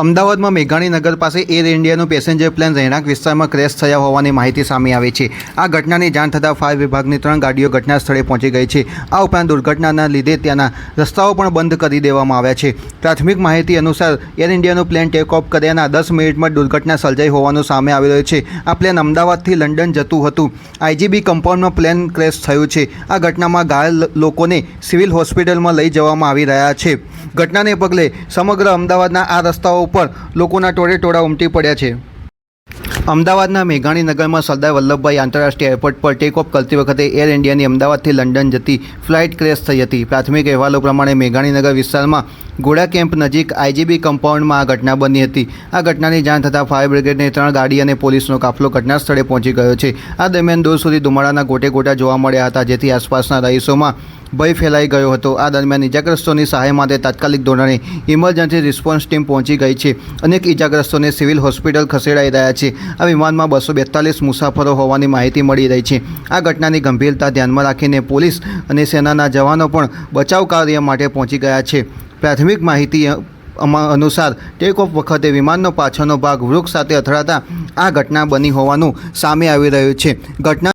અમદાવાદમાં મેઘાણીનગર પાસે air ઇન્ડિયાનું passenger plane રહેણાંક વિસ્તારમાં ક્રેશ થયા હોવાની માહિતી સામે આવી છે। આ ઘટનાની જાણ થતાં ફાયર વિભાગની 3 ગાડીઓ ઘટના સ્થળે પહોંચી ગઈ છે। આ ઉપરાંત દુર્ઘટનાના લીધે ત્યાંના રસ્તાઓ પણ બંધ કરી દેવામાં આવ્યા છે। પ્રાથમિક માહિતી અનુસાર એર ઇન્ડિયાનું પ્લેન ટેક ઓફ કર્યાના 10 મિનિટમાં દુર્ઘટના સર્જાઈ હોવાનું સામે આવી રહ્યું છે। આ પ્લેન અમદાવાદથી લંડન જતું હતું। આઈજીબી કમ્પાઉન્ડમાં પ્લેન ક્રેશ થયું છે। આ ઘટનામાં ઘાયલ લોકોને સિવિલ હોસ્પિટલમાં લઈ જવામાં આવી રહ્યા છે। ઘટનાને પગલે સમગ્ર અમદાવાદના આ રસ્તાઓ ઉપર લોકોના ટોળેટોળા ઉમટી પડ્યા છે। અમદાવાદના મેઘાણીનગરમાં સરદાર વલ્લભભાઈ આંતરરાષ્ટ્રીય એરપોર્ટ પર ટેક ઓફ કરતી વખતે એર ઇન્ડિયાની અમદાવાદથી લંડન જતી ફ્લાઇટ ક્રેશ થઈ હતી। પ્રાથમિક અહેવાલો પ્રમાણે મેઘાણીનગર વિસ્તારમાં ઘોડા કેમ્પ નજીક આઈજીબી કમ્પાઉન્ડમાં આ ઘટના બની હતી। આ ઘટનાની જાણ થતાં ફાયર બ્રિગેડની 3 ગાડી અને પોલીસનો કાફલો ઘટના સ્થળે પહોંચી ગયો છે। આ દરમિયાન દૂર સુધી ધુમાડાના ગોટે જોવા મળ્યા હતા, જેથી આસપાસના રહીશોમાં ભય ફેલાઈ ગયો હતો। આ દરમિયાન ઇજાગ્રસ્તોની સહાય માટે તાત્કાલિક ધોરણે ઇમરજન્સી રિસ્પોન્સ ટીમ પહોંચી ગઈ છે। અનેક ઇજાગ્રસ્તોને સિવિલ હોસ્પિટલ ખસેડાઈ રહ્યા છે। આ વિમાનમાં 242 મુસાફરો હોવાની માહિતી મળી રહી છે। આ ઘટનાની ગંભીરતા ધ્યાનમાં રાખીને પોલીસ અને સેનાના જવાનો પણ બચાવ કાર્ય માટે પહોંચી ગયા છે। પ્રાથમિક માહિતી અનુસાર ટેક ઓફ વખતે વિમાનનો પાછળનો ભાગ વૃક્ષ સાથે અથડાતા આ ઘટના બની હોવાનું સામે આવી રહ્યું છે। ઘટના